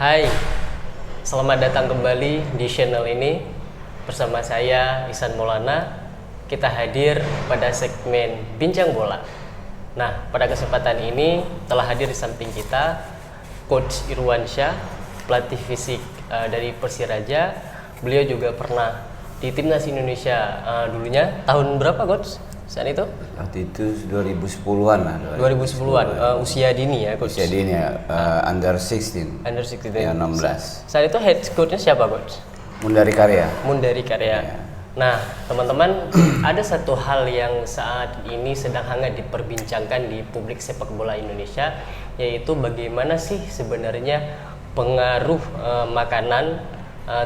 Hai, selamat datang kembali di channel ini bersama saya Ihsan Maulana. Kita hadir pada segmen Bincang Bola. Nah, pada kesempatan ini telah hadir di samping kita Coach Irwansyah, pelatih fisik dari Persiraja. Beliau juga pernah di Timnas Indonesia dulunya. Tahun berapa, Coach? Saat itu? Waktu itu 2010-an lah. 2010-an, usia dini ya, Coach? Usia dini ya, under 16. Under 16. Ya, 16. Saat itu head coach-nya siapa, Coach? Mundari Karya. Mundari Karya. Ya. Nah, teman-teman, ada satu hal yang saat ini sedang hangat diperbincangkan di publik sepak bola Indonesia, yaitu bagaimana sih sebenarnya pengaruh makanan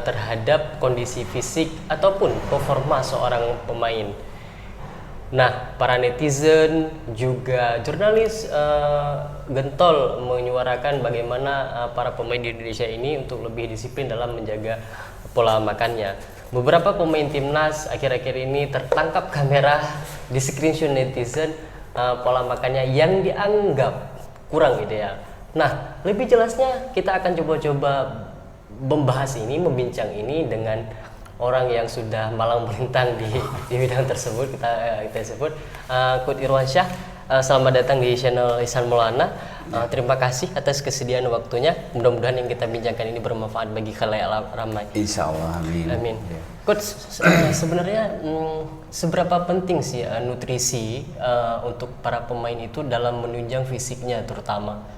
terhadap kondisi fisik ataupun performa seorang pemain. Nah, para netizen juga jurnalis gentol menyuarakan bagaimana para pemain di Indonesia ini untuk lebih disiplin dalam menjaga pola makannya. Beberapa pemain timnas akhir-akhir ini tertangkap kamera di screenshot netizen pola makannya yang dianggap kurang ideal. Nah, lebih jelasnya kita akan coba-coba membahas ini, membincang ini dengan orang yang sudah malang melintang di bidang tersebut. Kita sebut Coach Irwansyah. Selamat datang di channel Ihsan Maulana. Terima kasih atas kesediaan waktunya. Mudah-mudahan yang kita bincangkan ini bermanfaat bagi khalayak ramai. Insya Allah, amin. Amin. Coach, sebenarnya seberapa penting sih nutrisi untuk para pemain itu dalam menunjang fisiknya terutama?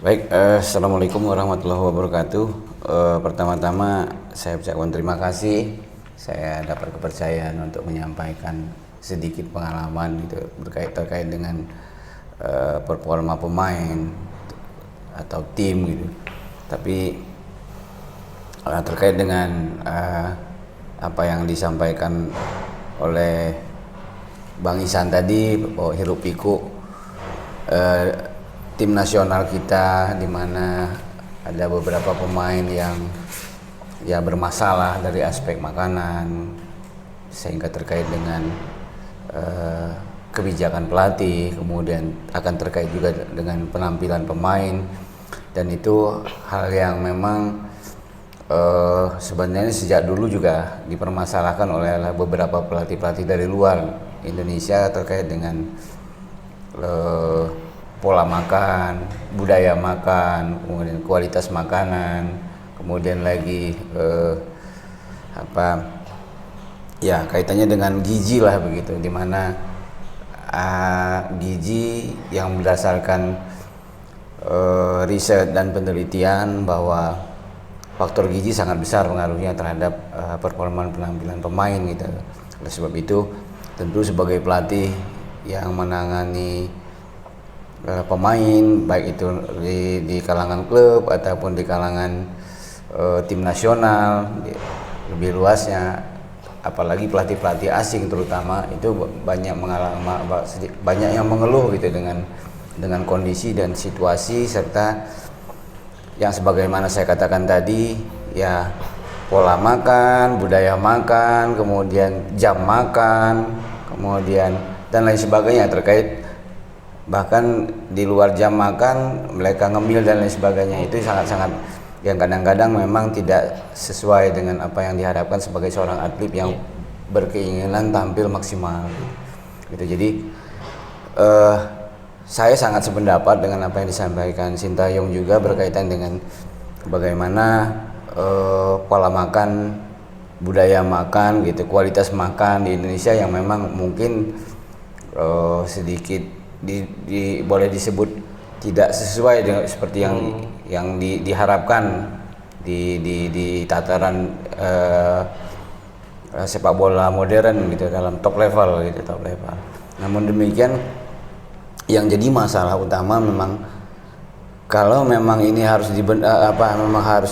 Baik, assalamualaikum warahmatullahi wabarakatuh. Pertama-tama saya ucapkan terima kasih. Saya dapat kepercayaan untuk menyampaikan sedikit pengalaman itu terkait dengan performa pemain atau tim gitu. Tapi terkait dengan apa yang disampaikan oleh Bang Ihsan tadi, hiruk pikuk tim nasional kita, di mana ada beberapa pemain yang ya bermasalah dari aspek makanan, sehingga terkait dengan kebijakan pelatih, kemudian akan terkait juga dengan penampilan pemain, dan itu hal yang memang sebenarnya sejak dulu juga dipermasalahkan oleh beberapa pelatih-pelatih dari luar Indonesia terkait dengan pola makan, budaya makan, kemudian kualitas makanan, kemudian lagi ya kaitannya dengan gizi lah begitu, dimana gizi yang berdasarkan riset dan penelitian bahwa faktor gizi sangat besar pengaruhnya terhadap performa penampilan pemain gitu. Oleh sebab itu tentu sebagai pelatih yang menangani pemain, baik itu di kalangan klub ataupun di kalangan tim nasional, lebih luasnya, apalagi pelatih-pelatih asing terutama, itu banyak yang mengeluh gitu dengan kondisi dan situasi, serta yang sebagaimana saya katakan tadi, ya pola makan, budaya makan, kemudian jam makan, kemudian dan lain sebagainya, terkait bahkan di luar jam makan mereka ngemil dan lain sebagainya. Itu sangat-sangat yang kadang-kadang memang tidak sesuai dengan apa yang diharapkan sebagai seorang atlet yang berkeinginan tampil maksimal gitu. Jadi saya sangat sependapat dengan apa yang disampaikan Sintayong juga berkaitan dengan bagaimana pola makan, budaya makan gitu, kualitas makan di Indonesia yang memang mungkin sedikit boleh disebut tidak sesuai dengan seperti yang diharapkan di tataran sepak bola modern gitu, dalam top level. Namun demikian, yang jadi masalah utama memang kalau memang ini harus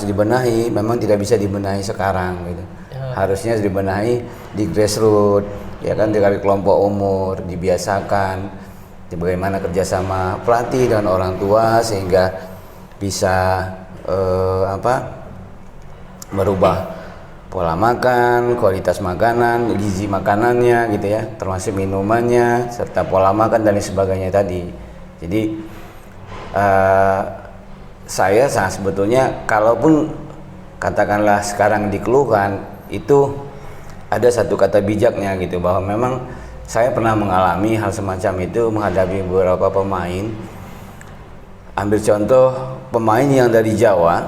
dibenahi, memang tidak bisa dibenahi sekarang gitu. Harusnya dibenahi di grassroots, ya kan, dari kelompok umur, dibiasakan bagaimana kerjasama pelatih dan orang tua sehingga bisa merubah pola makan, kualitas makanan, gizi makanannya gitu ya, termasuk minumannya serta pola makan dan lain sebagainya tadi. Jadi saya sebetulnya kalaupun katakanlah sekarang dikeluhkan itu ada satu kata bijaknya gitu, bahwa memang saya pernah mengalami hal semacam itu menghadapi beberapa pemain. Ambil contoh pemain yang dari Jawa,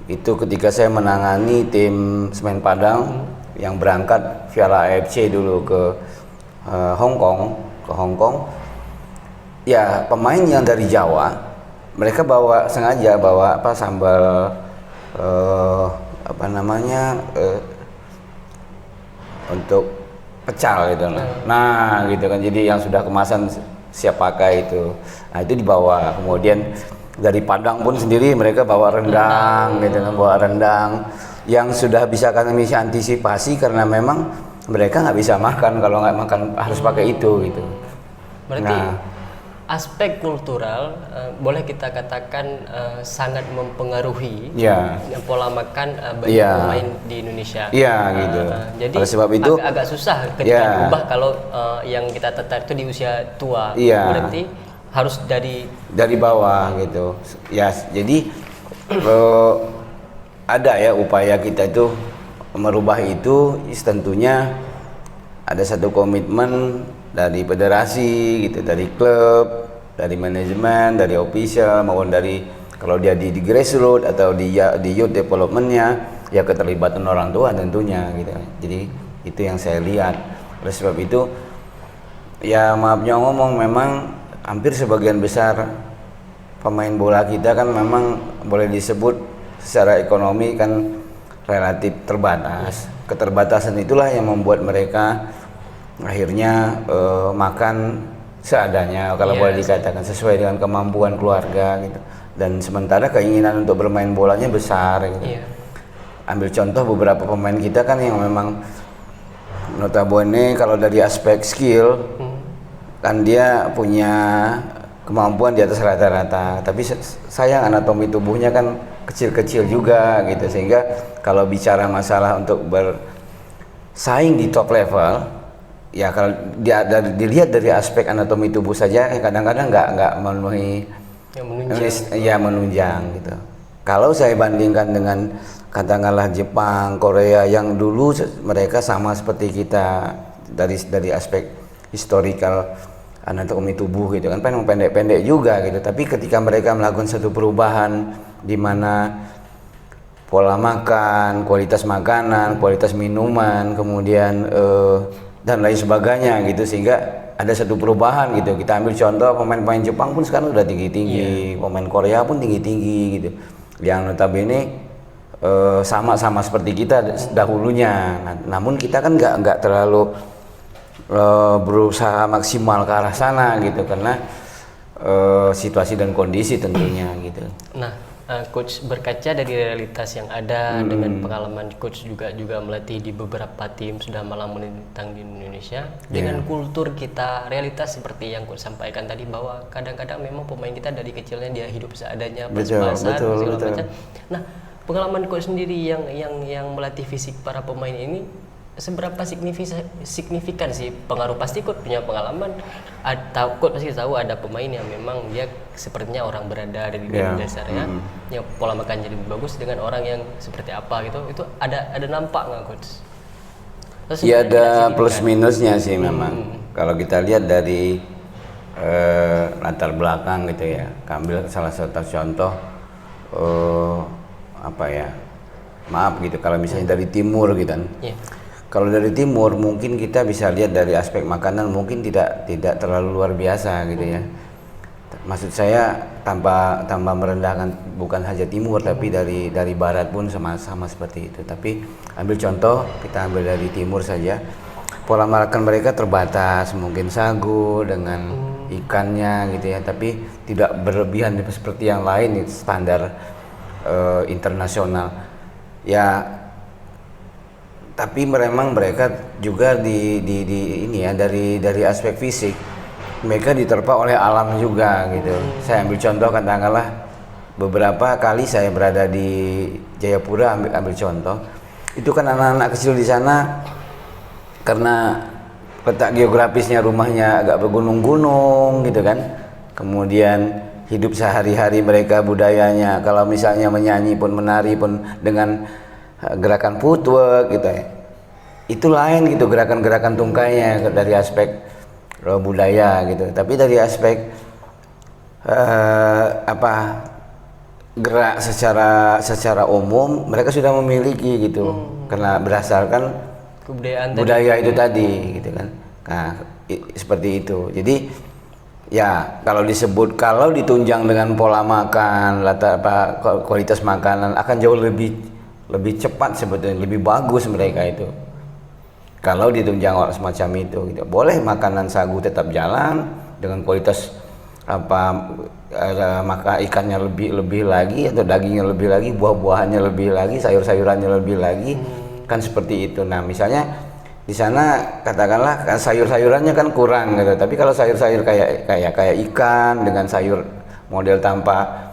itu ketika saya menangani tim Semen Padang yang berangkat Piala AFC dulu ke Hong Kong, ya pemain yang dari Jawa, mereka sengaja bawa sambal untuk pecal gitu. Nah, gitu kan, jadi yang sudah kemasan siap pakai itu. Nah, itu dibawa. Kemudian dari Padang pun sendiri mereka bawa rendang gitu kan, bawa rendang yang sudah bisa kami antisipasi karena memang mereka nggak bisa makan kalau nggak makan harus pakai itu gitu. Berarti aspek kultural boleh kita katakan sangat mempengaruhi pola makan bagi pemain di Indonesia. Iya gitu. Jadi oleh sebab itu agak susah ketika diubah kalau yang kita tertarik itu di usia tua. Berarti harus dari bawah gitu. Ya, jadi ada ya upaya kita itu merubah itu, tentunya ada satu komitmen dari federasi gitu, dari klub, dari manajemen, dari official maupun dari kalau dia di grassroots atau di youth developmentnya, ya keterlibatan orang tua tentunya gitu. Jadi itu yang saya lihat. Oleh sebab itu ya maafnya ngomong, memang hampir sebagian besar pemain bola kita kan memang boleh disebut secara ekonomi kan relatif terbatas. Keterbatasan itulah yang membuat mereka akhirnya makan seadanya, kalau boleh dikatakan sesuai dengan kemampuan keluarga gitu. Dan sementara keinginan untuk bermain bolanya besar gitu. Ambil contoh beberapa pemain kita kan yang memang notabene kalau dari aspek skill kan dia punya kemampuan di atas rata-rata, tapi sayang anatomi tubuhnya kan kecil-kecil juga gitu, sehingga kalau bicara masalah untuk bersaing di top level, ya kalau dilihat dari aspek anatomi tubuh saja kadang-kadang nggak memenuhi menunjang gitu. Kalau saya bandingkan dengan katakanlah Jepang, Korea yang dulu mereka sama seperti kita dari aspek historical anatomi tubuh gitu kan, memang pendek-pendek juga gitu, tapi ketika mereka melakukan satu perubahan di mana pola makan, kualitas makanan, kualitas minuman, kemudian dan lain sebagainya gitu, sehingga ada satu perubahan gitu. Kita ambil contoh pemain-pemain Jepang pun sekarang udah tinggi-tinggi, pemain Korea pun tinggi-tinggi gitu, yang notabene sama-sama seperti kita dahulunya. Namun kita kan nggak terlalu berusaha maksimal ke arah sana gitu, karena situasi dan kondisi tentunya gitu. Nah, coach berkaca dari realitas yang ada dengan pengalaman coach juga melatih di beberapa tim, sudah malang melintang di Indonesia, dengan kultur kita, realitas seperti yang coach sampaikan tadi, bahwa kadang-kadang memang pemain kita dari kecilnya dia hidup seadanya, pas-pasan segala macam. Nah, pengalaman coach sendiri yang melatih fisik para pemain ini, seberapa signifikan sih pengaruh? Pasti coach punya pengalaman, coach pasti tahu ada pemain yang memang dia sepertinya orang berada dari dasarnya, yang pola makan jadi lebih bagus dengan orang yang seperti apa gitu, itu ada nampak nggak coach? Ya ada plus minusnya sih memang. Kalau kita lihat dari latar belakang gitu ya, ambil salah satu contoh maaf gitu, kalau misalnya dari timur gitu kan. Kalau dari timur mungkin kita bisa lihat dari aspek makanan mungkin tidak terlalu luar biasa gitu ya. Maksud saya tanpa merendahkan bukan saja timur, tapi dari barat pun sama seperti itu. Tapi ambil contoh, kita ambil dari timur saja. Pola makan mereka terbatas, mungkin sagu dengan ikannya gitu ya, tapi tidak berlebihan seperti yang lain standar internasional. Ya, tapi memang mereka juga dari aspek fisik mereka diterpa oleh alam juga gitu. Saya ambil contoh, katakanlah beberapa kali saya berada di Jayapura, ambil contoh, itu kan anak-anak kecil di sana karena letak geografisnya rumahnya agak bergunung-gunung gitu kan, kemudian hidup sehari-hari mereka, budayanya. Kalau misalnya menyanyi pun, menari pun dengan gerakan footwork gitu ya, itu lain gitu gerakan-gerakan tungkainya dari aspek budaya gitu. Tapi dari aspek gerak secara umum mereka sudah memiliki gitu, karena berdasarkan kebudayaan budaya itu tadi gitu kan. Nah seperti itu. Jadi ya kalau ditunjang dengan pola makan, kualitas makanan akan jauh lebih cepat sebetulnya, lebih bagus mereka itu. Kalau ditunjang orang semacam itu gitu. Boleh makanan sagu tetap jalan dengan kualitas maka ikannya lebih lagi, atau dagingnya lebih lagi, buah-buahannya lebih lagi, sayur-sayurannya lebih lagi, kan seperti itu. Nah misalnya di sana katakanlah sayur-sayurannya kan kurang gitu, tapi kalau sayur-sayur kayak ikan dengan sayur model tanpa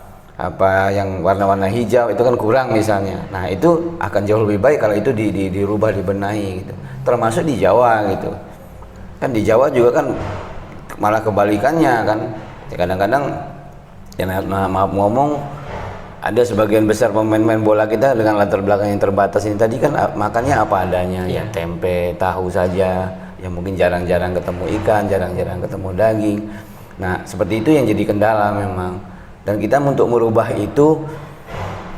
yang warna-warna hijau itu kan kurang misalnya. Nah itu akan jauh lebih baik kalau itu dirubah, dibenahi gitu. Termasuk di Jawa gitu kan, di Jawa juga kan malah kebalikannya kan. Kadang-kadang ya maaf ngomong, ada sebagian besar pemain-pemain bola kita dengan latar belakang yang terbatas ini tadi kan makannya apa adanya, ya tempe, tahu saja, yang mungkin jarang-jarang ketemu ikan, jarang-jarang ketemu daging. Nah seperti itu yang jadi kendala memang, dan kita untuk merubah itu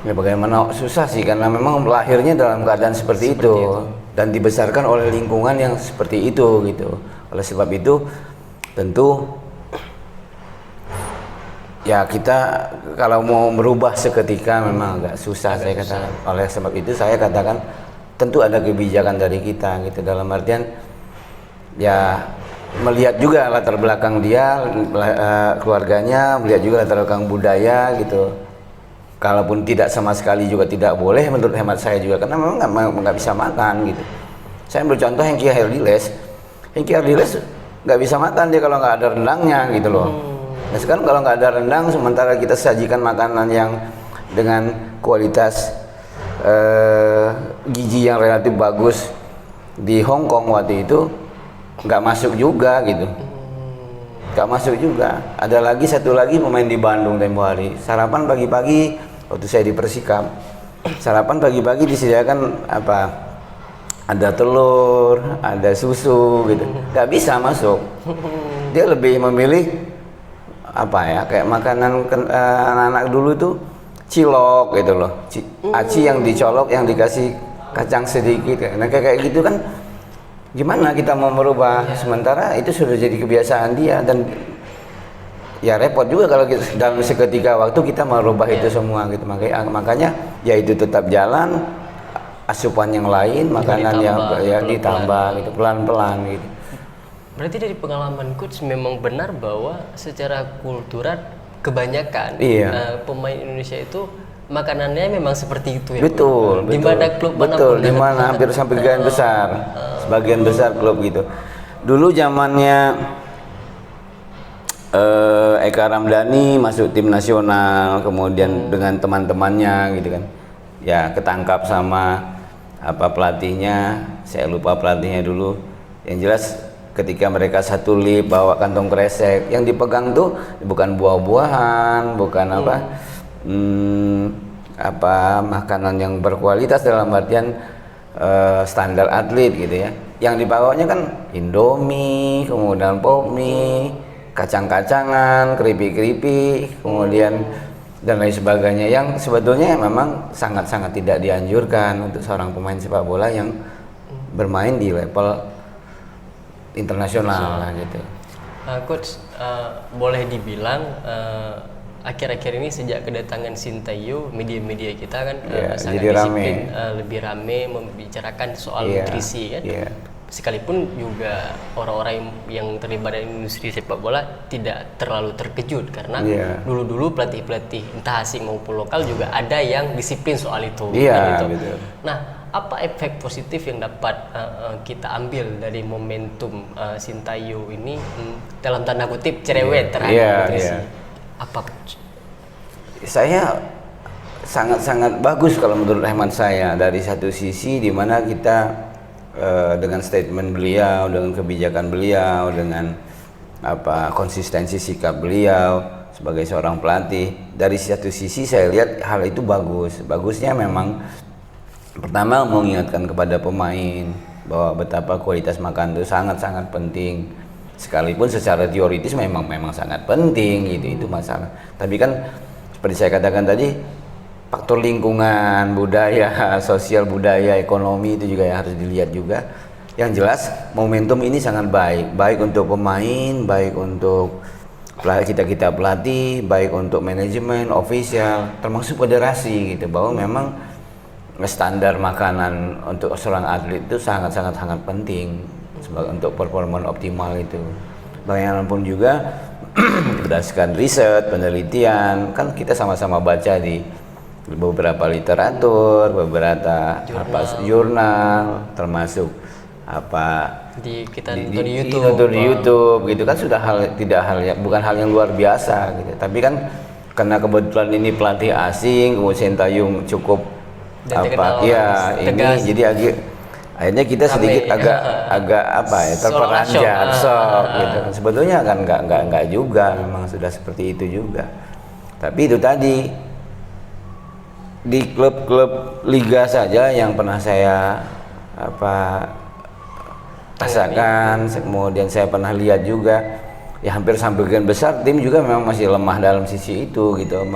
ya bagaimana susah sih, karena memang lahirnya dalam keadaan seperti itu dan dibesarkan oleh lingkungan yang seperti itu gitu. Oleh sebab itu tentu ya kita kalau mau merubah seketika memang agak susah, saya katakan. Oleh sebab itu saya katakan tentu ada kebijakan dari kita gitu, dalam artian ya melihat juga latar belakang dia, keluarganya, melihat juga latar belakang budaya gitu. Kalaupun tidak sama sekali juga tidak boleh menurut hemat saya juga, karena memang nggak bisa makan gitu. Saya ambil contoh Hengki Ardiles nggak bisa makan dia kalau nggak ada rendangnya gitu loh. Nah sekarang kalau nggak ada rendang, sementara kita sajikan makanan yang dengan kualitas gizi yang relatif bagus di Hong Kong waktu itu, nggak masuk juga gitu. Nggak masuk juga. Ada lagi satu lagi pemain di Bandung tempo hari, sarapan pagi-pagi waktu saya di Persikap, sarapan pagi-pagi disediakan ada telur, ada susu gitu, nggak bisa masuk. Dia lebih memilih kayak makanan anak-anak dulu itu cilok gitu loh, aci yang dicolok, yang dikasih kacang sedikit. Nah kayak gitu kan, gimana kita mau merubah? Sementara itu sudah jadi kebiasaan dia, dan ya repot juga kalau dalam seketika waktu kita merubah itu semua gitu. Makanya ya itu tetap jalan, asupan yang lain, makanan yang ditambah gitu pelan-pelan gitu. Berarti dari pengalaman coach memang benar bahwa secara kultural kebanyakan pemain Indonesia itu makanannya memang seperti itu ya. Betul. Di mana klub betul, di mana hampir sampai sebagian besar. Sebagian besar klub gitu. Dulu zamannya Eka Ramdhani masuk tim nasional, kemudian dengan teman-temannya gitu kan. Ya ketangkap sama pelatihnya, saya lupa pelatihnya dulu. Yang jelas ketika mereka satu lip bawa kantong kresek, yang dipegang tuh bukan buah-buahan, bukan makanan yang berkualitas dalam artian standar atlet gitu ya. Yang dibawanya kan Indomie, kemudian pop mie, kacang-kacangan, keripik-keripik, kemudian dan lain sebagainya, yang sebetulnya memang sangat-sangat tidak dianjurkan untuk seorang pemain sepak bola yang bermain di level internasional lah gitu. Coach, boleh dibilang akhir-akhir ini sejak kedatangan Sintayong, media-media kita kan sangat disiplin, lebih rame membicarakan soal nutrisi kan. Sekalipun juga orang-orang yang terlibat dalam industri sepak bola tidak terlalu terkejut, karena dulu-dulu pelatih-pelatih entah asing maupun lokal juga ada yang disiplin soal itu. Betul. Nah, apa efek positif yang dapat kita ambil dari momentum Sintayong ini dalam tanda kutip cerewet terhadap nutrisi? Apa? Saya sangat-sangat bagus kalau menurut hemat saya, dari satu sisi di mana kita dengan statement beliau, dengan kebijakan beliau, dengan konsistensi sikap beliau, sebagai seorang pelatih. Dari satu sisi saya lihat hal itu bagus. Bagusnya memang pertama mengingatkan kepada pemain bahwa betapa kualitas makan itu sangat-sangat penting. Sekalipun secara teoritis memang sangat penting gitu, itu masalah. Tapi kan seperti saya katakan tadi, faktor lingkungan, budaya, sosial budaya, ekonomi itu juga yang harus dilihat juga. Yang jelas momentum ini sangat baik untuk pemain, baik untuk kita pelatih, baik untuk manajemen, official, termasuk federasi gitu, bahwa memang standar makanan untuk seorang atlet itu sangat penting sebagai untuk performa optimal itu. Bagaimanapun juga berdasarkan riset, penelitian, kan kita sama-sama baca di beberapa literatur, beberapa jurnal, termasuk kita di nonton di YouTube gitu kan, sudah bukan hal yang luar biasa gitu. Tapi kan karena kebetulan ini pelatih asing, kemudian Sintayong cukup tegas. Jadi akhirnya kita sedikit agak terperanjat shock gitu. Sebetulnya kan nggak juga, memang sudah seperti itu juga. Tapi itu tadi di klub-klub liga saja yang pernah saya rasakan, kemudian saya pernah lihat juga, ya hampir sebagian besar tim juga memang masih lemah dalam sisi itu gitu,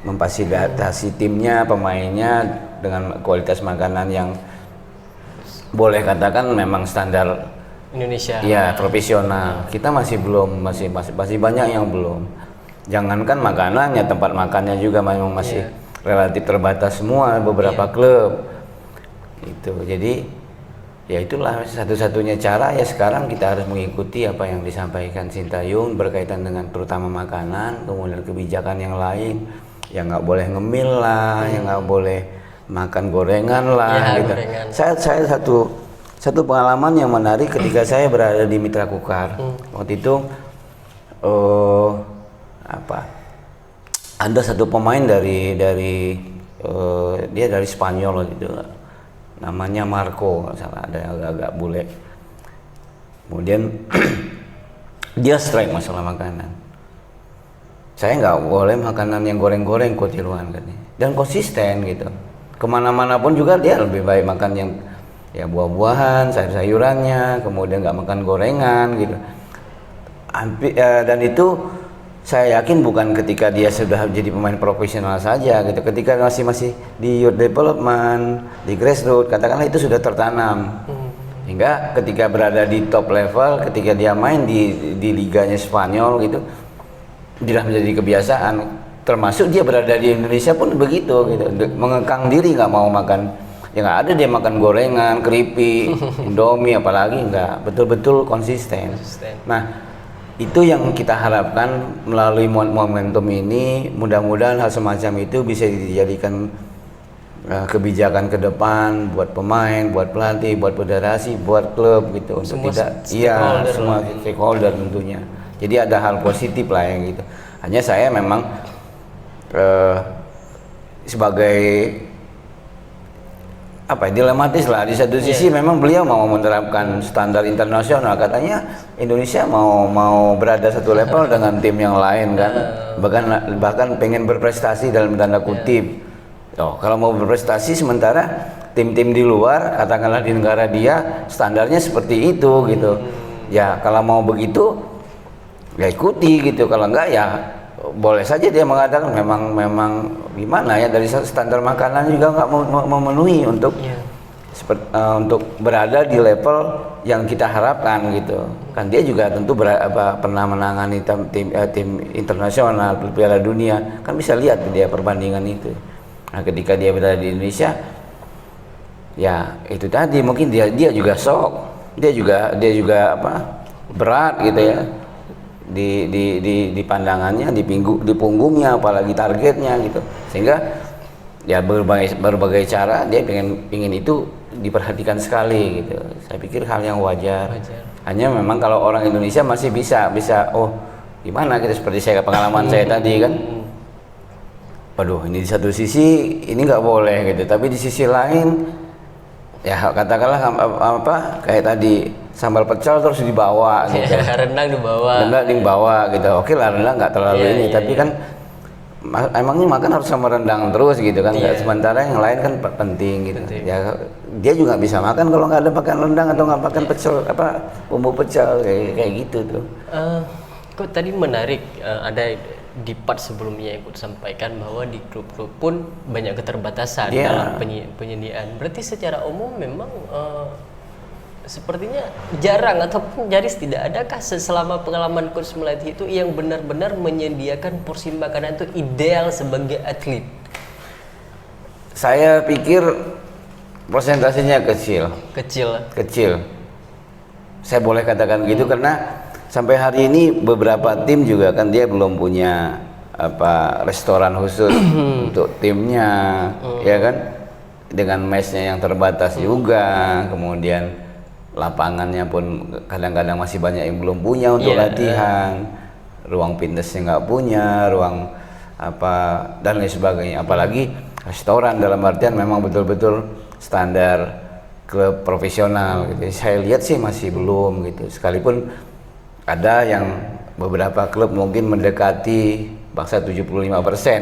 memfasilitasi timnya, pemainnya dengan kualitas makanan yang boleh katakan memang standar Indonesia. Ya, profesional. Kita masih belum, masih banyak yang belum. Jangankan makanannya, tempat makannya juga memang masih relatif terbatas semua beberapa klub. Itu. Jadi ya itulah satu-satunya cara ya sekarang kita harus mengikuti apa yang disampaikan Sintayong berkaitan dengan terutama makanan, kemudian kebijakan yang lain, yang nggak boleh ngemil lah, yang nggak boleh makan gorengan lah gitu. Gorengan. Saya satu pengalaman yang menarik ketika saya berada di Mitra Kukar. Waktu itu ada satu pemain dari dia dari Spanyol gitu, namanya Marco, kalau salah, ada yang agak bule. Kemudian dia strike masalah makanan. Saya nggak boleh makanan yang goreng-goreng, kutiruan katanya, dan konsisten gitu. Kemana-mana pun juga dia lebih baik makan yang ya buah-buahan, sayur-sayurannya, kemudian nggak makan gorengan gitu. Dan itu saya yakin bukan ketika dia sudah jadi pemain profesional saja gitu, ketika masih di youth development, di grassroots, katakanlah itu sudah tertanam. Hingga ketika berada di top level, ketika dia main di liganya Spanyol gitu, sudah menjadi kebiasaan. Termasuk dia berada di Indonesia pun begitu gitu, mengekang diri nggak mau makan, ya nggak ada dia makan gorengan, keripik, Indomie, apalagi nggak, betul-betul konsisten. Nah, itu yang kita harapkan melalui momentum ini, mudah-mudahan hal semacam itu bisa dijadikan kebijakan ke depan buat pemain, buat pelatih, buat federasi, buat klub gitu, untuk semua stakeholder tentunya. Jadi ada hal positif lah yang gitu. Hanya saya memang sebagai dilematis lah, di satu sisi memang beliau mau menerapkan standar internasional, katanya Indonesia mau berada satu level dengan tim yang lain kan, bahkan pengen berprestasi dalam tanda kutip. Kalau mau berprestasi, sementara tim-tim di luar, katakanlah di negara dia, standarnya seperti itu gitu. Ya kalau mau begitu ya ikuti gitu, kalau enggak ya boleh saja dia mengatakan memang gimana ya, dari standar makanan juga nggak memenuhi untuk untuk berada di level yang kita harapkan gitu kan. Dia juga tentu pernah menangani tim internasional, Piala Dunia, kan bisa lihat dia perbandingan itu. Nah ketika dia berada di Indonesia, ya itu tadi mungkin dia juga shock, dia juga berat gitu ya di pandangannya, di punggungnya, apalagi targetnya gitu, sehingga ya berbagai cara dia pengen itu diperhatikan sekali gitu. Saya pikir hal yang wajar. Hanya memang kalau orang Indonesia masih bisa gimana gitu, seperti pengalaman saya tadi kan, waduh ini di satu sisi ini nggak boleh gitu, tapi di sisi lain ya katakanlah apa kayak tadi sambal pecel terus dibawa gitu. Rendang dibawa. Rendang dibawa gitu. Oke lah rendang nggak terlalu Iya, ini, iya, tapi iya. kan emangnya makan harus sama rendang terus gitu kan? Iya. Sementara yang lain kan penting gitu. Penting. Ya dia juga bisa makan kalau nggak ada makan rendang atau nggak makan pecel apa bumbu pecel kayak gitu tuh. Kok tadi menarik, ada di part sebelumnya yang ikut sampaikan bahwa di klub-klub pun banyak keterbatasan Iya. dalam penyediaan. Berarti secara umum memang sepertinya jarang ataupun nyaris tidak adakah selama pengalaman coach melatih itu yang benar-benar menyediakan porsi makanan itu ideal sebagai atlet? Saya pikir persentasenya kecil. Kecil. Saya boleh katakan gitu karena sampai hari ini beberapa tim juga kan dia belum punya apa restoran khusus untuk timnya, ya kan? Dengan mesnya yang terbatas juga, kemudian lapangannya pun kadang-kadang masih banyak yang belum punya untuk latihan, ruang fitnessnya nggak punya, ruang apa dan lain sebagainya. Apalagi restoran dalam artian memang betul-betul standar klub profesional gitu. Saya lihat sih masih belum gitu. Sekalipun ada yang beberapa klub mungkin mendekati bangsa 75%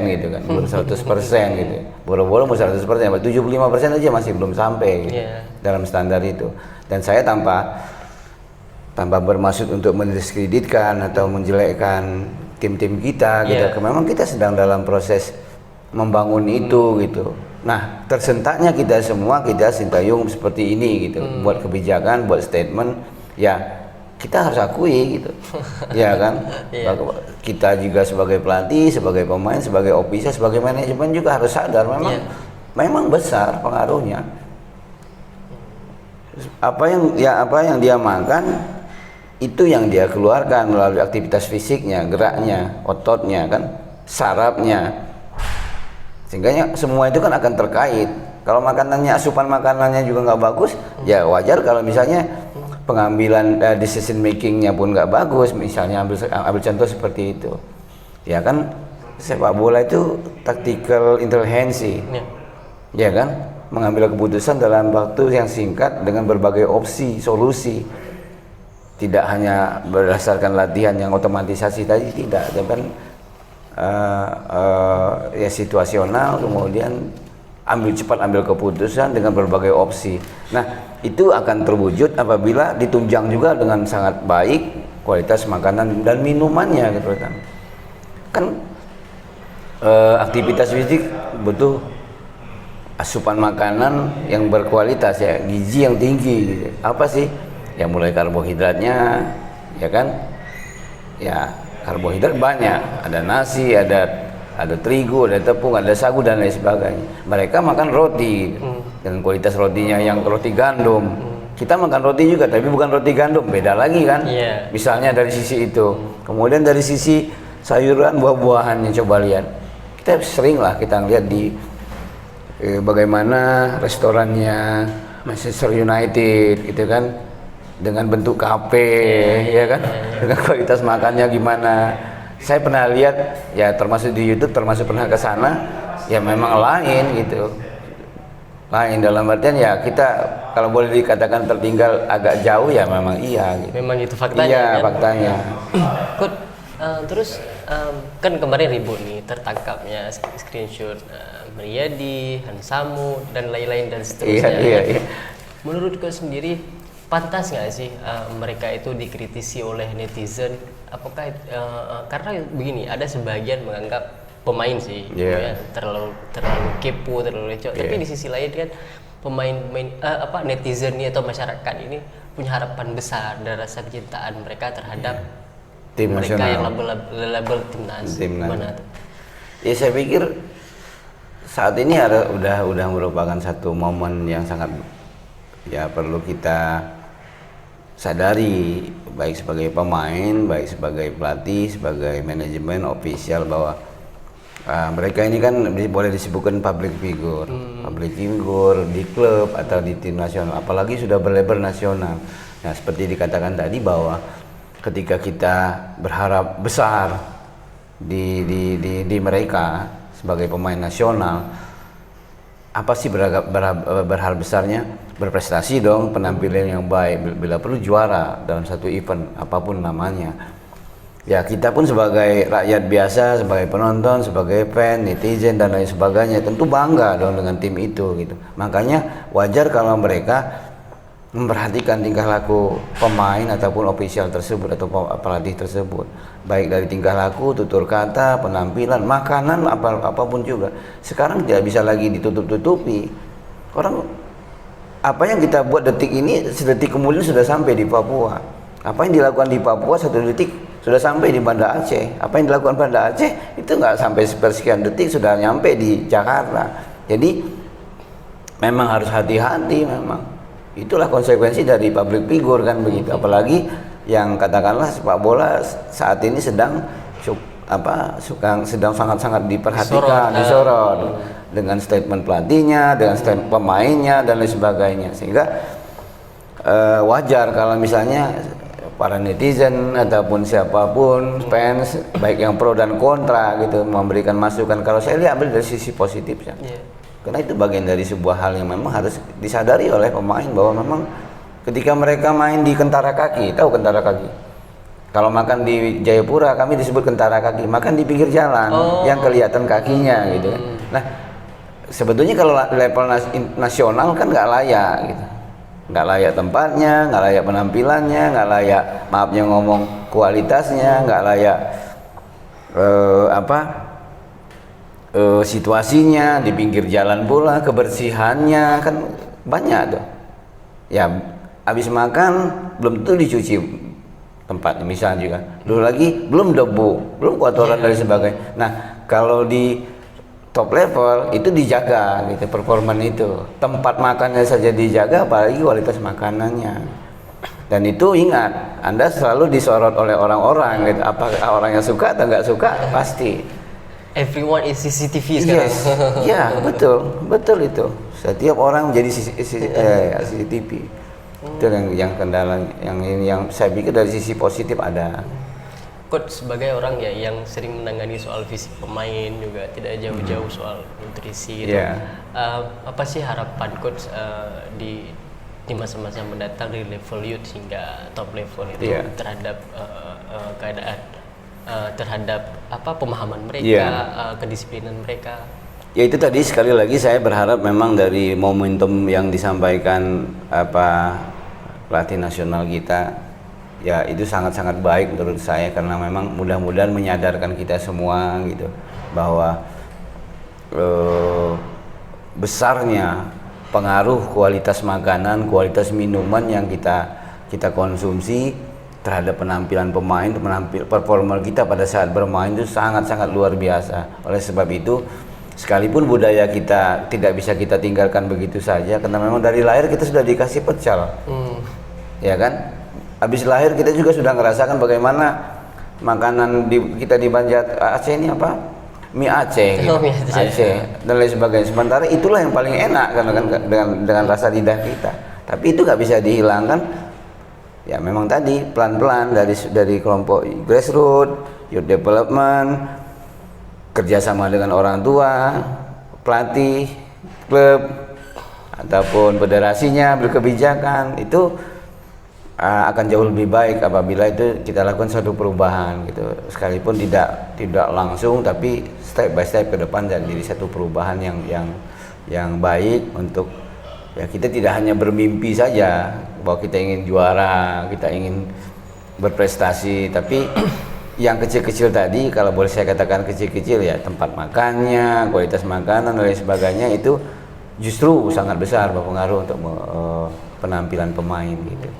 gitu kan, belum 100% gitu. Boro-boro mau 100%, 75% aja masih belum sampai gitu, dalam standar itu. Dan saya tanpa bermaksud untuk mendiskreditkan atau menjelekkan tim-tim kita gitu. Memang kita sedang dalam proses membangun itu gitu. Nah, tersentaknya kita semua, kita sintayung seperti ini gitu. Buat kebijakan, buat statement, ya kita harus akui gitu. Ya kan? Kita juga sebagai pelatih, sebagai pemain, sebagai ofisial, sebagai manajemen juga harus sadar memang besar pengaruhnya. Apa yang dia makan itu yang dia keluarkan melalui aktivitas fisiknya, geraknya, ototnya kan, sarafnya. Sehingga semua itu kan akan terkait. Kalau makanannya, asupan makanannya juga nggak bagus, ya wajar kalau misalnya pengambilan decision makingnya pun nggak bagus. Misalnya ambil contoh seperti itu, ya kan, sepak bola itu tactical intelligence, ya kan, mengambil keputusan dalam waktu yang singkat dengan berbagai opsi solusi, tidak hanya berdasarkan latihan yang otomatisasi tadi, tidak, tapi ya situasional, kemudian cepat ambil keputusan dengan berbagai opsi. Nah, itu akan terwujud apabila ditunjang juga dengan sangat baik kualitas makanan dan minumannya gitu kan. Aktivitas fisik butuh asupan makanan yang berkualitas, ya, gizi yang tinggi gitu. Apa sih? Ya mulai karbohidratnya, ya kan? Ya, karbohidrat banyak, ada nasi, ada terigu, ada tepung, ada sagu dan lain sebagainya. Mereka makan roti dengan kualitas rotinya yang roti gandum. Kita makan roti juga, tapi bukan roti gandum, beda lagi kan? Misalnya dari sisi itu. Kemudian dari sisi sayuran, buah-buahannya, coba lihat. Kita sering lah kita lihat di bagaimana restorannya Manchester United gitu kan, dengan bentuk kafe, ya kan, dengan kualitas makannya gimana. Saya pernah lihat, ya termasuk di YouTube, termasuk pernah ke sana, ya memang lain gitu. Lain dalam artian ya kita kalau boleh dikatakan tertinggal agak jauh, ya memang iya gitu. Memang itu faktanya. Iya, kan? faktanya. Terus kan kemarin ribut nih tertangkapnya screenshot Mriyadi, Hansamu dan lain-lain dan seterusnya. Iya. Menurut kau sendiri pantas nggak sih mereka itu dikritisi oleh netizen? Apakah karena begini, ada sebagian menganggap pemain sih ya, terlalu kepo, terlalu lecok. Tapi di sisi lain kan netizen ini atau masyarakat ini punya harapan besar dan rasa kecintaan mereka terhadap tim mereka nasional, yang label timnas. Mana? Ya saya pikir saat ini udah merupakan satu momen yang sangat ya perlu kita sadari, baik sebagai pemain, baik sebagai pelatih, sebagai manajemen, ofisial, bahwa mereka ini kan boleh disebutkan public figure di klub atau di tim nasional, apalagi sudah berlabel nasional. Nah, seperti dikatakan tadi bahwa ketika kita berharap besar di mereka sebagai pemain nasional, apa sih berharap besarnya? berprestasi dong, penampilan yang baik, bila perlu juara dalam satu event apapun namanya. Ya kita pun sebagai rakyat biasa, sebagai penonton, sebagai fan, netizen dan lain sebagainya tentu bangga dong dengan tim itu gitu. Makanya wajar kalau mereka memperhatikan tingkah laku pemain ataupun ofisial tersebut atau pelatih tersebut, baik dari tingkah laku, tutur kata, penampilan, makanan, apapun juga. Sekarang tidak bisa lagi ditutup-tutupi. Orang apa yang kita buat detik ini, sedetik kemudian sudah sampai di Papua. Apa yang dilakukan di Papua satu detik sudah sampai di Banda Aceh. Apa yang dilakukan Banda Aceh itu nggak sampai sepersekian detik sudah nyampe di Jakarta. Jadi memang harus hati-hati memang. Itulah konsekuensi dari public figure kan begitu. Apalagi yang katakanlah sepak bola saat ini sedang sangat-sangat diperhatikan, disorot dengan statement pelatihnya, dengan statement pemainnya dan lain sebagainya. Sehingga wajar kalau misalnya para netizen ataupun siapapun fans baik yang pro dan kontra gitu memberikan masukan. Kalau saya lihat ambil dari sisi positifnya. Karena itu bagian dari sebuah hal yang memang harus disadari oleh pemain bahwa memang ketika mereka main di Kentara Kaki, tahu Kentara Kaki? Kalau makan di Jayapura kami disebut Kentara Kaki, makan di pinggir jalan yang kelihatan kakinya gitu. Nah, sebetulnya kalau level nasional kan nggak layak gitu. Nggak layak tempatnya, nggak layak penampilannya, nggak layak maafnya ngomong kualitasnya, nggak layak situasinya di pinggir jalan pula, kebersihannya kan banyak tuh. Ya, habis makan belum tentu dicuci tempatnya misalnya juga. Dulu lagi belum debu, belum kotoran dan sebagainya. Nah, kalau di top level itu dijaga gitu performan itu. Tempat makannya saja dijaga apalagi kualitas makanannya. Dan itu ingat, Anda selalu disorot oleh orang-orang gitu. Apakah orang yang suka atau nggak suka pasti. Everyone is CCTV sekarang. Yes. Ya, betul itu. Setiap orang menjadi CCTV. Itu yang kendala yang saya pikir dari sisi positif ada. Coach sebagai orang ya yang sering menangani soal fisik pemain juga tidak jauh-jauh soal nutrisi gitu. Apa sih harapan coach di masa-masa mendatang dari level youth hingga top level itu terhadap keadaan terhadap pemahaman mereka, kedisiplinan mereka? Ya itu tadi sekali lagi saya berharap memang dari momentum yang disampaikan pelatih nasional kita ya itu sangat-sangat baik menurut saya karena memang mudah-mudahan menyadarkan kita semua gitu bahwa besarnya pengaruh kualitas makanan, kualitas minuman yang kita konsumsi terhadap penampilan pemain, performa kita pada saat bermain itu sangat-sangat luar biasa. Oleh sebab itu sekalipun budaya kita tidak bisa kita tinggalkan begitu saja karena memang dari lahir kita sudah dikasih pecal. Ya kan? Habis lahir kita juga sudah merasakan bagaimana makanan kita di Banjar Aceh ini mie Aceh, gitu. Aceh dan lain sebagainya. Sementara itulah yang paling enak karena kan dengan rasa lidah kita. Tapi itu nggak bisa dihilangkan. Ya memang tadi pelan-pelan dari kelompok grassroots, youth development, kerjasama dengan orang tua, pelatih, klub ataupun federasinya berkebijakan itu akan jauh lebih baik apabila itu kita lakukan suatu perubahan gitu. Sekalipun tidak langsung tapi step by step ke depan dan jadi satu perubahan yang baik untuk ya kita tidak hanya bermimpi saja bahwa kita ingin juara, kita ingin berprestasi, tapi yang kecil-kecil tadi kalau boleh saya katakan kecil-kecil ya tempat makannya, kualitas makanan dan lain sebagainya itu justru sangat besar berpengaruh untuk penampilan pemain gitu.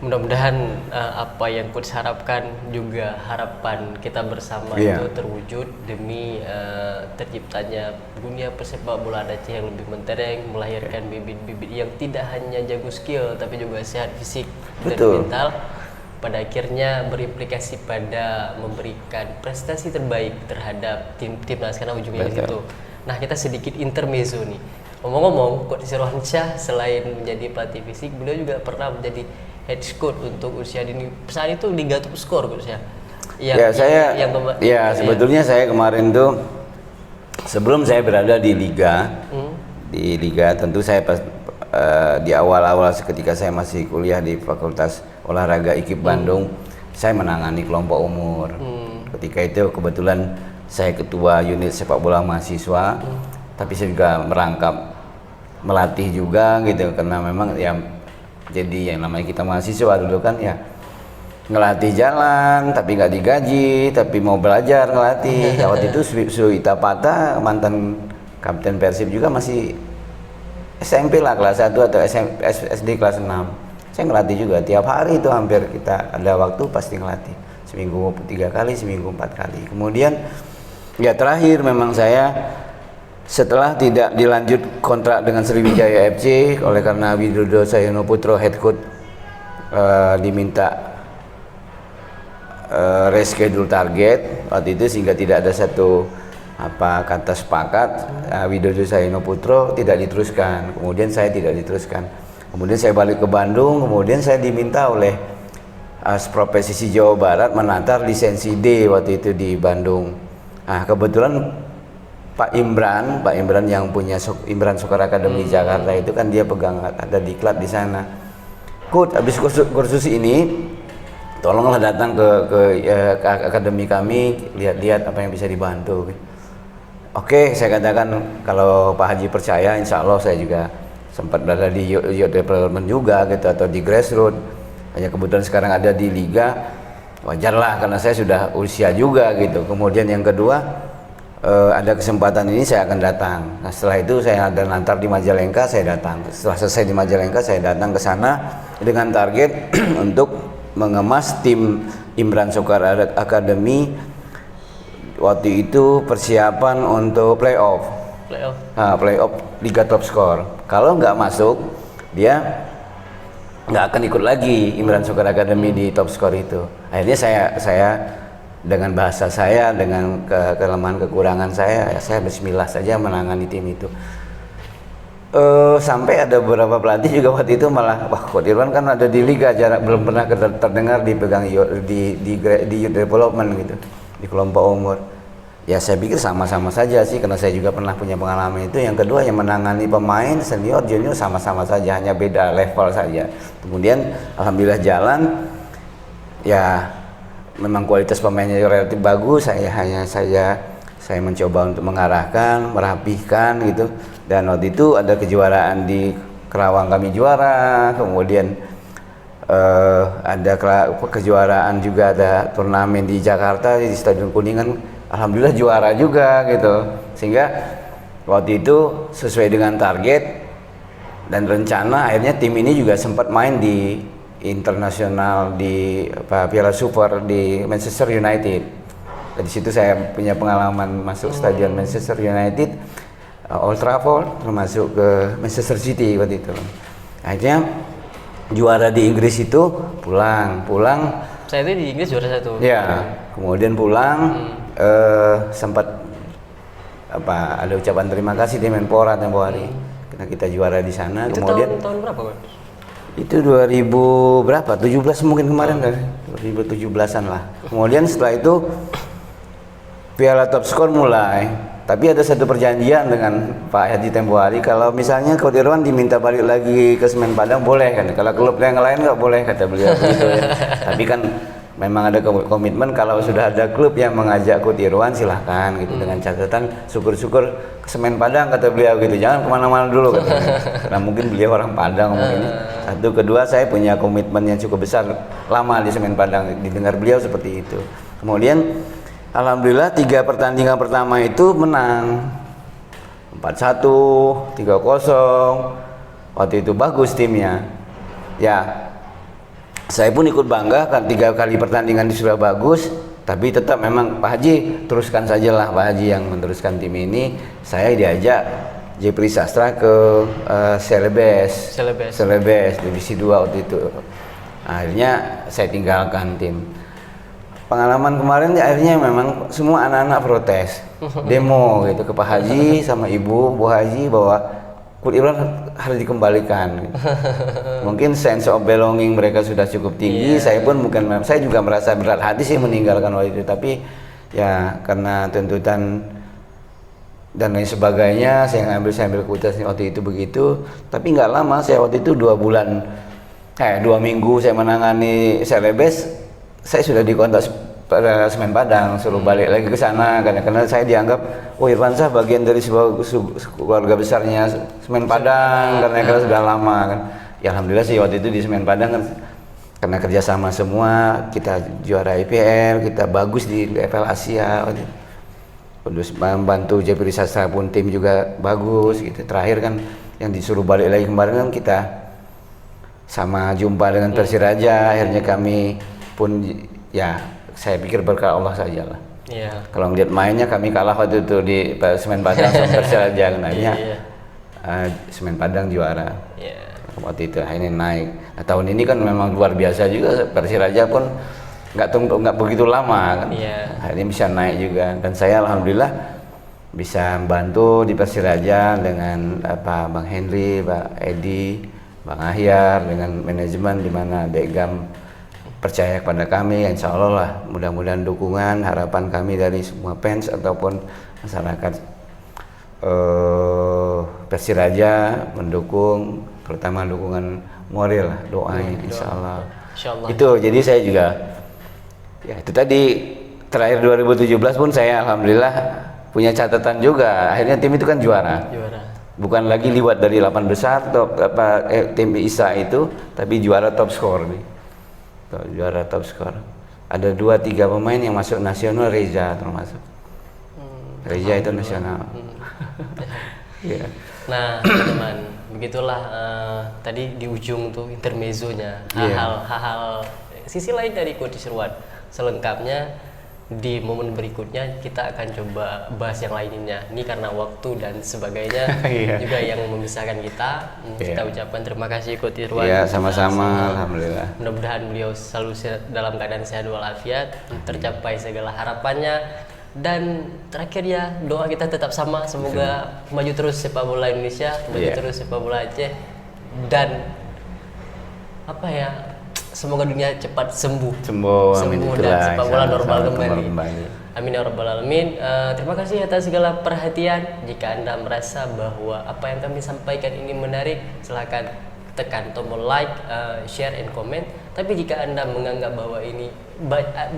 Mudah-mudahan apa yang coach harapkan juga harapan kita bersama itu terwujud demi terciptanya dunia persepak bola Aceh yang lebih mentereng, melahirkan bibit-bibit yang tidak hanya jago skill tapi juga sehat fisik dan mental. Pada akhirnya berimplikasi pada memberikan prestasi terbaik terhadap timnas karena ujungnya gitu. Nah kita sedikit intermezzo nih. Ngomong-ngomong, Coach Sirwansyah selain menjadi pelatih fisik, beliau juga pernah menjadi head coach untuk usia dini. Saat itu Liga Top Skor Coach ya. Sebetulnya saya kemarin tuh sebelum saya berada di liga, tentu saya di awal-awal ketika saya masih kuliah di Fakultas Olahraga IKIP Bandung, saya menangani kelompok umur. Ketika itu kebetulan saya ketua unit sepak bola mahasiswa, tapi saya juga merangkap melatih juga gitu, karena memang ya jadi yang namanya kita mahasiswa dulu kan ya ngelatih jalan tapi nggak digaji, tapi mau belajar ngelatih. Waktu itu Suita Pata, mantan kapten Persib juga, masih SMP lah kelas 1 atau SD kelas 6. Saya ngelatih juga tiap hari itu, hampir kita ada waktu pasti ngelatih, seminggu 3 kali, seminggu 4 kali. Kemudian ya terakhir memang saya setelah tidak dilanjut kontrak dengan Sriwijaya FC oleh karena Widodo Sayono Putro head coach diminta reschedule target waktu itu, sehingga tidak ada satu kata sepakat. Widodo Sayono Putro tidak diteruskan, kemudian saya tidak diteruskan, kemudian saya balik ke Bandung, kemudian saya diminta oleh Profesi Jawa Barat menantar lisensi D waktu itu di Bandung. Kebetulan Pak Imran yang punya Imran Soccer Academy Jakarta itu kan dia pegang ada diklat di sana. Coach, habis kursus ini tolonglah datang ke akademi kami, lihat-lihat apa yang bisa dibantu. Oke, saya katakan kalau Pak Haji percaya, insya Allah saya juga sempat berada di youth development juga gitu, atau di grassroots. Hanya kebetulan sekarang ada di liga, wajarlah karena saya sudah usia juga gitu. Kemudian yang kedua, ada kesempatan ini saya akan datang. Nah setelah itu saya ada nantar di Majalengka, saya datang. Setelah selesai di Majalengka, saya datang ke sana dengan target untuk mengemas tim Imran Soccer Academy. Waktu itu persiapan untuk playoff Liga Top Skor. Kalau nggak masuk, dia nggak akan ikut lagi Imran Soccer Academy di Top Skor itu. Akhirnya saya dengan bahasa saya, dengan kelemahan kekurangan saya bismillah saja menangani tim itu. Sampai ada beberapa pelatih juga waktu itu malah, wah Coach Irwan kan ada di liga, belum pernah terdengar dipegang di youth development gitu, di kelompok umur. Ya saya pikir sama-sama saja sih, karena saya juga pernah punya pengalaman itu. Yang kedua, yang menangani pemain senior junior sama-sama saja, hanya beda level saja. Kemudian alhamdulillah jalan, ya memang kualitas pemainnya relatif bagus. Saya mencoba untuk mengarahkan, merapihkan gitu. Dan waktu itu ada kejuaraan di Kerawang kami juara, kemudian ada kejuaraan juga, ada turnamen di Jakarta di Stadion Kuningan, alhamdulillah juara juga gitu. Sehingga waktu itu sesuai dengan target dan rencana, akhirnya tim ini juga sempat main di internasional di Piala Super di Manchester United. Di situ saya punya pengalaman masuk stadion Manchester United, Old Trafford, termasuk ke Manchester City waktu itu. Akhirnya juara di Inggris itu pulang. Saya itu di Inggris juara 1. Ya, kemudian pulang sempat ada ucapan terima kasih di Menpora tempo hari karena kita juara di sana. Itu kemudian tahun berapa, Pak? Itu 2000 berapa? 17 mungkin kemarin kan? 2017-an lah. Kemudian setelah itu Piala Top Skor mulai. Tapi ada satu perjanjian dengan Pak Haji tempo hari, kalau misalnya Coach Irwan diminta balik lagi ke Semen Padang boleh kan? Kalau klub yang lain nggak boleh, kata beliau gitu ya. Tapi kan memang ada komitmen, kalau sudah ada klub yang mengajak Coach Irwan silahkan gitu, dengan catatan syukur-syukur ke Semen Padang, kata beliau gitu, jangan kemana-mana dulu katanya. Karena mungkin beliau orang Padang mungkin. Satu, kedua saya punya komitmen yang cukup besar lama di Semen Padang, didengar beliau seperti itu. Kemudian alhamdulillah 3 pertandingan pertama itu menang 4-1, 3-0. Waktu itu bagus timnya. Ya, saya pun ikut bangga kan 3 kali pertandingan di sudah bagus, tapi tetap memang Pak Haji teruskan sajalah, Pak Haji yang meneruskan tim ini. Saya diajak Jepri Sastra ke Celebes divisi 2 waktu itu. Akhirnya saya tinggalkan tim. Pengalaman kemarin akhirnya memang semua anak-anak protes, demo gitu ke Pak Haji sama Ibu Bu Haji bahwa Coach Irwan harus dikembalikan. Mungkin sense of belonging mereka sudah cukup tinggi. Saya pun saya juga merasa berat hati sih meninggalkan waktu itu, tapi ya karena tuntutan dan lain sebagainya. Saya ambil keputusan waktu itu begitu, tapi nggak lama, saya waktu itu 2 minggu saya menangani Celebes, saya sudah dikontak pada Semen Padang, suruh balik lagi ke sana karena saya dianggap, oh Irfansyah bagian dari sebuah keluarga besarnya Semen Padang karena sudah lama kan. Ya alhamdulillah sih waktu itu di Semen Padang kan, karena kerjasama semua, kita juara IPL, kita bagus di level Asia. Terus membantu Jepri Sastra pun tim juga bagus gitu. Terakhir kan yang disuruh balik lagi kemarin kan kita sama jumpa dengan Persiraja, akhirnya kami pun ya saya pikir berkah Allah saja lah. Iya. Kalau ngeliat mainnya kami kalah waktu itu di Semen Padang sama Persiraja, akhirnya Semen Padang juara. Iya. Waktu itu akhirnya naik. Nah, tahun ini kan memang luar biasa juga, Persiraja pun nggak begitu lama kan. Akhirnya bisa naik juga, dan saya alhamdulillah bisa membantu di Persiraja dengan Bang Henry, Pak Edi, Bang Ahyar, dengan manajemen di mana Begam percaya kepada kami. Insya Allah lah, mudah-mudahan dukungan, harapan kami dari semua fans ataupun masyarakat Persiraja mendukung, terutama dukungan moral lah, doain insya Allah. Itu jadi saya juga ya itu tadi, terakhir 2017 pun saya alhamdulillah punya catatan juga, akhirnya tim itu kan juara. Bukan lagi liwat dari 8 besar tim ISA itu, tapi juara top skor nih. Juara top skor. Ada 2-3 pemain yang masuk nasional, Reza termasuk. Reza itu nasional. Yeah. Nah, teman, begitulah tadi di ujung tuh intermezzonya, hal-hal sisi lain dari Coach Irwan. Selengkapnya di momen berikutnya kita akan coba bahas yang lainnya. Ini karena waktu dan sebagainya juga yang memisahkan kita. Kita ucapkan terima kasih Coach Irwan. Iya, sama-sama, alhamdulillah. Mudah-mudahan beliau selalu dalam keadaan sehat walafiat, tercapai segala harapannya. Dan terakhir ya, doa kita tetap sama, semoga maju terus sepak bola Indonesia, maju terus sepak bola Aceh, dan apa ya, semoga dunia cepat sembuh dan sepak bola normal kembali. Amin ya rabbal alamin. Terima kasih atas segala perhatian. Jika Anda merasa bahwa apa yang kami sampaikan ini menarik, silakan tekan tombol like, share, and comment. Tapi jika Anda menganggap bahwa ini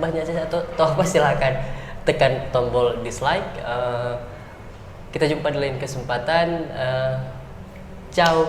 banyak saja atau apa, silakan tekan tombol dislike. Kita jumpa di lain kesempatan. Ciao.